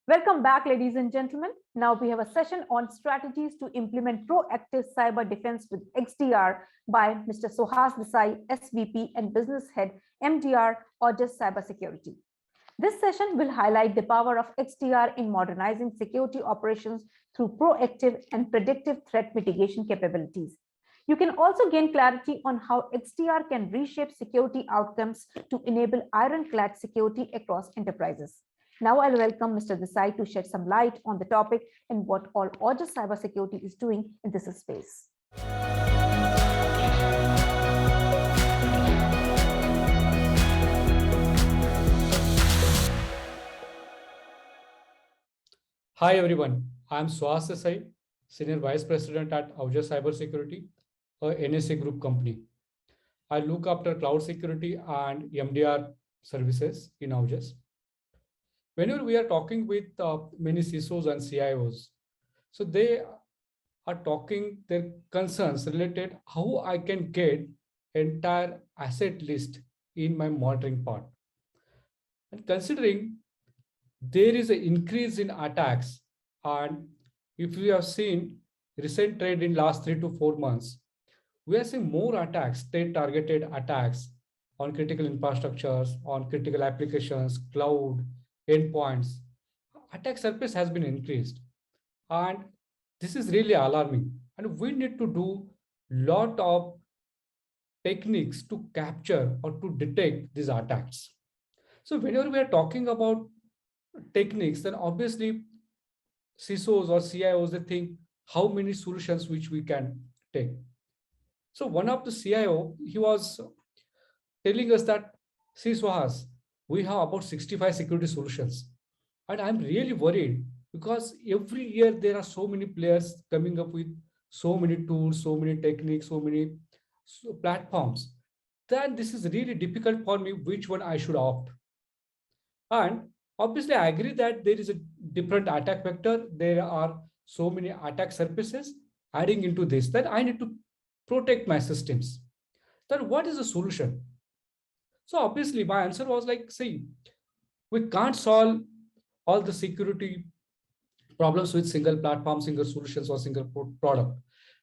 Welcome back, ladies and gentlemen. Now we have a session on strategies to implement proactive cyber defense with XDR by Mr. Suhas Desai, SVP and Business Head, MDR, or just Cybersecurity. This session will highlight the power of XDR in modernizing security operations through proactive and predictive threat mitigation capabilities. You can also gain clarity on how XDR can reshape security outcomes to enable ironclad security across enterprises. Now I'll welcome Mr. Desai to shed some light on the topic and what all Aegis Cybersecurity is doing in this space. Hi everyone, I'm Suhas Desai, Senior Vice President at Aegis Cybersecurity, a NSA Group company. I look after cloud security and MDR services in Aegis. Whenever we are talking with many CISOs and CIOs, so they are talking their concerns related how I can get entire asset list in my monitoring part. And considering there is an increase in attacks, and if we have seen recent trend in last 3 to 4 months, we are seeing more attacks, state targeted attacks on critical infrastructures, on critical applications, cloud, endpoints. Attack surface has been increased, and this is really alarming. And we need to do lot of techniques to capture or to detect these attacks. So whenever we are talking about techniques, then obviously CISOs or CIOs, they think how many solutions which we can take. So one of the CIO, he was telling us that, see Suhas, we have about 65 security solutions. And I'm really worried because every year there are so many players coming up with so many tools, so many techniques, so many platforms. Then this is really difficult for me which one I should opt. And obviously, I agree that there is a different attack vector. There are so many attack surfaces adding into this that I need to protect my systems. Then what is the solution? So obviously, my answer was like, see, we can't solve all the security problems with single platform, single solutions, or single product.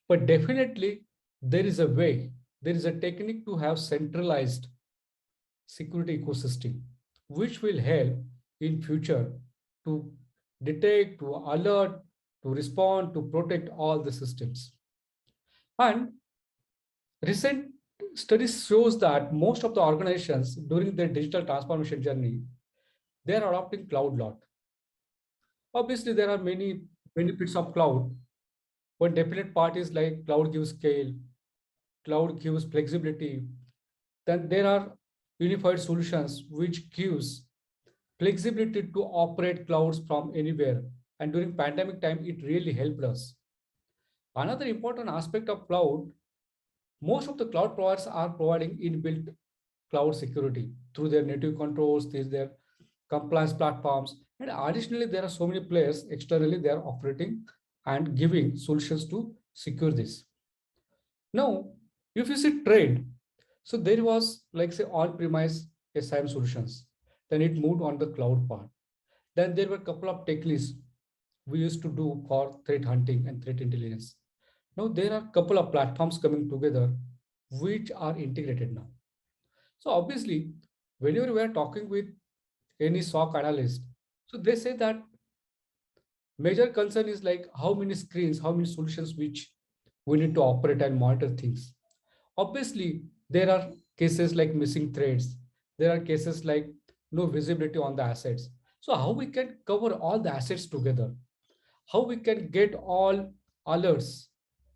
But definitely, there is a way, there is a technique to have centralized security ecosystem, which will help in future to detect, to alert, to respond, to protect all the systems. And recent studies shows that most of the organizations during their digital transformation journey, they are adopting cloud lot. Obviously, there are many benefits of cloud. One definite part is like cloud gives scale, cloud gives flexibility. Then there are unified solutions which gives flexibility to operate clouds from anywhere. And during pandemic time, it really helped us. Another important aspect of cloud, most of the cloud providers are providing inbuilt cloud security through their native controls, their compliance platforms. And additionally, there are so many players externally, they are operating and giving solutions to secure this. Now, if you see trend, so there was like say on-premise SIM solutions, then it moved on the cloud part. Then there were a couple of techniques we used to do for threat hunting and threat intelligence. Now there are a couple of platforms coming together which are integrated now. So obviously, whenever we are talking with any SOC analyst, so they say that major concern is like how many screens, how many solutions which we need to operate and monitor things. Obviously, there are cases like missing threads. There are cases like no visibility on the assets. So how we can cover all the assets together? How we can get all alerts?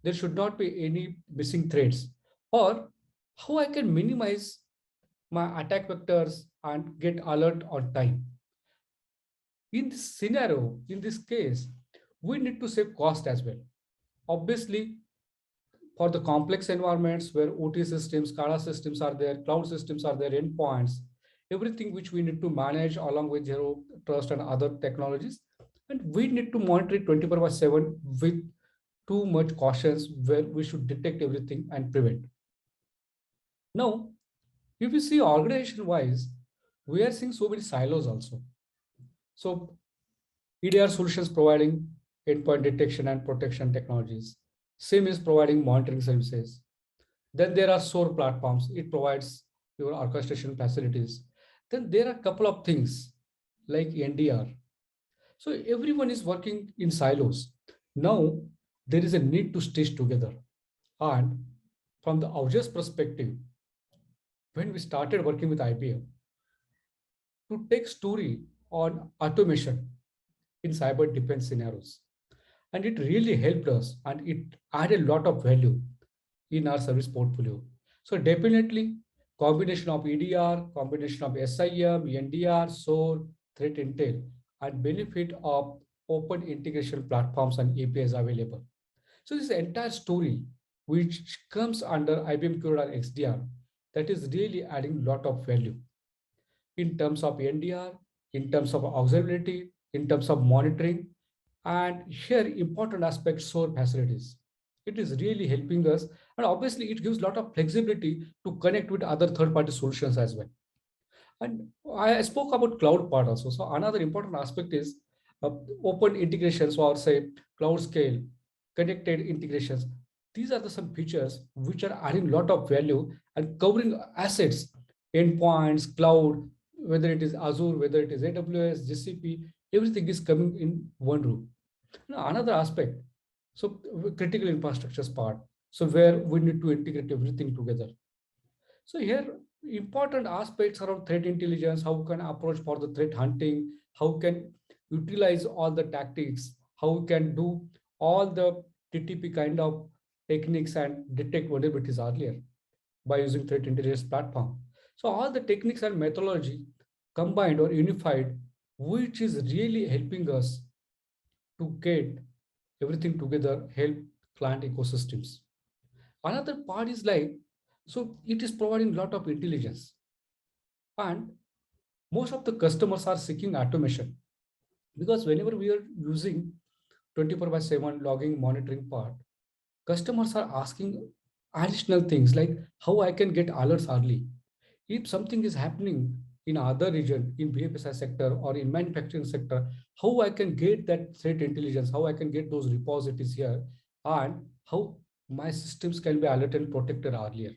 There should not be any missing threads. Or how I can minimize my attack vectors and get alert on time. In this scenario, in this case, we need to save cost as well. Obviously, for the complex environments where OT systems, SCADA systems are there, cloud systems are there, endpoints, everything which we need to manage along with zero trust and other technologies. And we need to monitor it 24/7 with too much cautions where we should detect everything and prevent. Now, if you see organization wise, we are seeing so many silos also. So EDR solutions providing endpoint detection and protection technologies. SIM is providing monitoring services. Then there are SOAR platforms. It provides your orchestration facilities. Then there are a couple of things like NDR. So everyone is working in silos. Now there is a need to stitch together. And from the Aujas perspective, when we started working with IBM to take story on automation in cyber defense scenarios, and it really helped us and it added a lot of value in our service portfolio. So definitely combination of EDR, combination of SIM, NDR, SOAR, threat intel, and benefit of open integration platforms and APIs available. So this entire story, which comes under IBM Cura XDR, that is really adding a lot of value in terms of NDR, in terms of observability, in terms of monitoring, and here important aspects SOAR facilities. It is really helping us, and obviously it gives a lot of flexibility to connect with other third-party solutions as well. And I spoke about cloud part also. So another important aspect is uh, open integrations or say cloud scale, connected integrations. These are the some features which are adding a lot of value and covering assets, endpoints, cloud, whether it is Azure, whether it is AWS, GCP, everything is coming in one room. Now, another aspect, so critical infrastructures part. So where we need to integrate everything together. So here, important aspects around threat intelligence, how can approach for the threat hunting, how can utilize all the tactics, how can do all the TTP kind of techniques and detect vulnerabilities earlier by using threat intelligence platform. So all the techniques and methodology combined or unified, which is really helping us to get everything together, help client ecosystems. Another part is like, so it is providing a lot of intelligence. And most of the customers are seeking automation because whenever we are using 24 by 7 logging monitoring part, customers are asking additional things like how I can get alerts early. If something is happening in other region, in BFSI sector or in manufacturing sector, how I can get that threat intelligence, how I can get those repositories here, and how my systems can be alerted and protected earlier.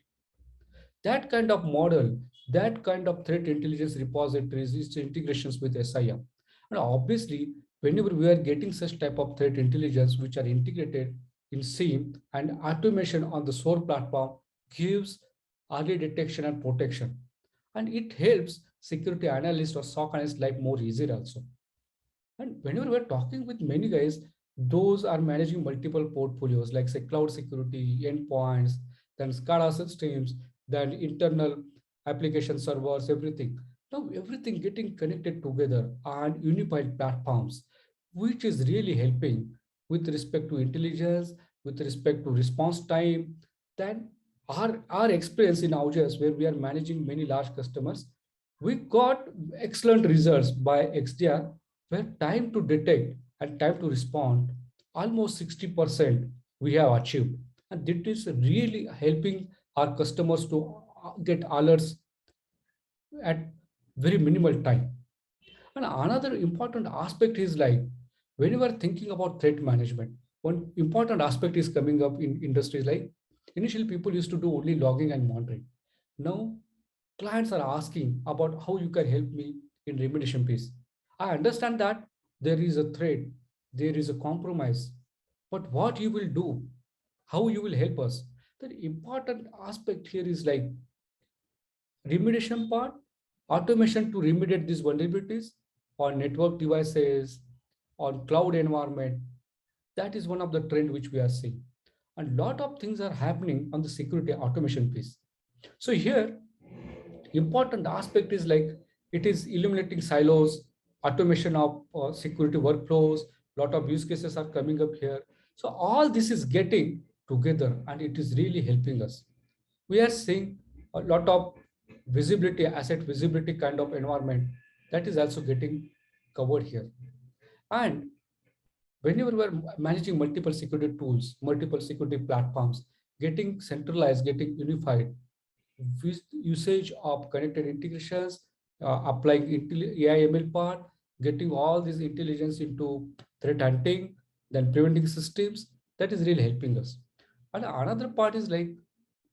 That kind of model, that kind of threat intelligence repositories is integrations with SIM. And obviously, whenever we are getting such type of threat intelligence which are integrated in SIEM and automation on the SOAR platform gives early detection and protection. And it helps security analysts or SOC analysts life more easier also. And whenever we're talking with many guys, those are managing multiple portfolios like say cloud security, endpoints, then SCADA systems, then internal application servers, everything. Now everything getting connected together and unified platforms, which is really helping with respect to intelligence, with respect to response time. Then our experience in Aujas, where we are managing many large customers, we got excellent results by XDR where time to detect and time to respond almost 60% we have achieved. And that is really helping our customers to get alerts at very minimal time. And another important aspect is like when you are thinking about threat management, one important aspect is coming up in industries like initially people used to do only logging and monitoring. Now clients are asking about how you can help me in remediation piece. I understand that there is a threat, there is a compromise, but what you will do, how you will help us. The important aspect here is like remediation part, automation to remediate these vulnerabilities on network devices, on cloud environment. That is one of the trend which we are seeing. And lot of things are happening on the security automation piece. So here important aspect is like it is eliminating silos, automation of security workflows, lot of use cases are coming up here. So all this is getting together and it is really helping us. We are seeing a lot of visibility, asset visibility kind of environment that is also getting covered here. And whenever we're managing multiple security tools, multiple security platforms, getting centralized, getting unified, with usage of connected integrations, applying AI ML part, getting all this intelligence into threat hunting, then preventing systems, that is really helping us. And another part is like,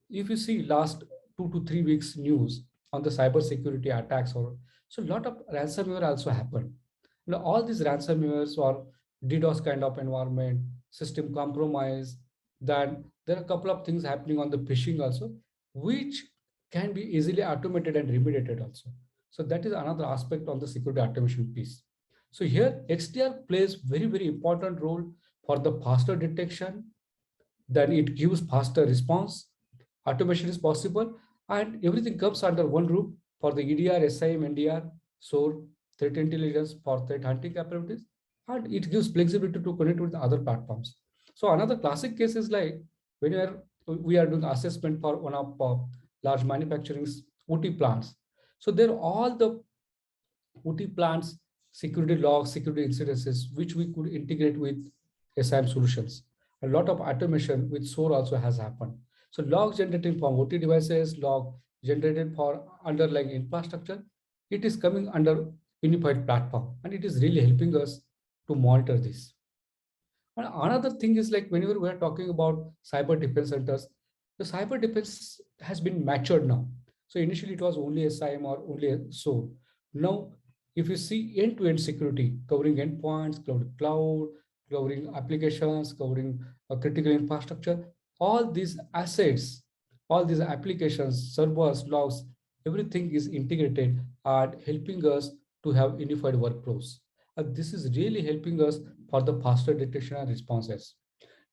if you see last 2 to 3 weeks news on the cyber security attacks, or so a lot of ransomware also happened. All these ransomwares or DDoS kind of environment, system compromise, then there are a couple of things happening on the phishing also, which can be easily automated and remediated also. So that is another aspect on the security automation piece. So here XDR plays very important role for the faster detection, then it gives faster response, automation is possible, and everything comes under one roof for the EDR, SIM, NDR, SOAR, threat intelligence for threat hunting capabilities, and it gives flexibility to connect with other platforms. So another classic case is like when we are doing assessment for one of large manufacturing OT plants. So there all the OT plants, security logs, security incidences, which we could integrate with SIM solutions. A lot of automation with SOAR also has happened. So log generating from OT devices, log generated for underlying infrastructure, it is coming under unified platform, and it is really helping us to monitor this. And another thing is like whenever we are talking about cyber defense centers, the cyber defense has been matured now. So initially it was only SIM or only a SOAR. Now, if you see end-to-end security covering endpoints, cloud, covering applications, covering critical infrastructure, all these assets, all these applications, servers, logs, everything is integrated and helping us to have unified workflows. And this is really helping us for the faster detection and responses.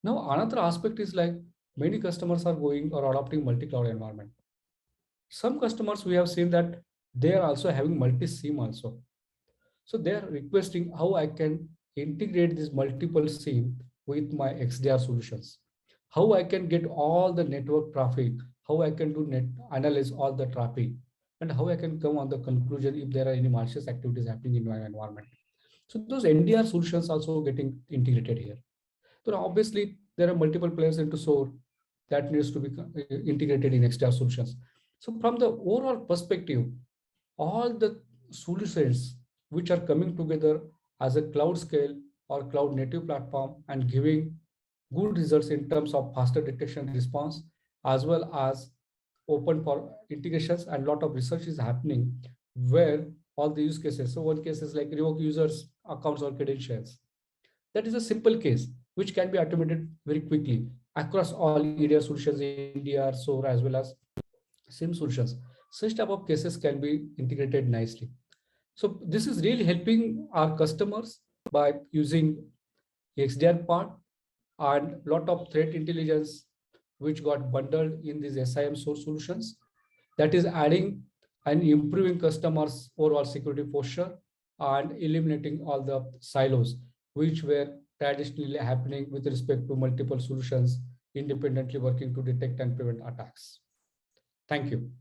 Now, another aspect is like many customers are going or adopting multi-cloud environment. Some customers we have seen that they are also having multi-SIM also. So they are requesting how I can integrate this multiple SIM with my XDR solutions. How I can get all the network traffic, how I can do analyze all the traffic, and how I can come on the conclusion if there are any malicious activities happening in my environment. So those NDR solutions also getting integrated here. So obviously there are multiple players into SOAR that needs to be integrated in XDR solutions. So from the overall perspective, all the solutions which are coming together as a cloud scale or cloud native platform and giving good results in terms of faster detection response, as well as open for integrations, and lot of research is happening where all the use cases. So one case is like revoke users accounts or credentials. That is a simple case which can be automated very quickly across all EDR solutions, NDR, SOAR, as well as SIM solutions. Such type of cases can be integrated nicely. So this is really helping our customers by using XDR part and lot of threat intelligence which got bundled in these SIM source solutions, that is adding and improving customers overall security posture and eliminating all the silos which were traditionally happening with respect to multiple solutions independently working to detect and prevent attacks. Thank you.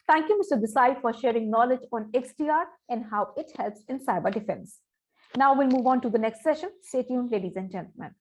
Thank you, Mr. Desai, for sharing knowledge on XDR and how it helps in cyber defense. Now we'll move on to the next session. Stay tuned, ladies and gentlemen.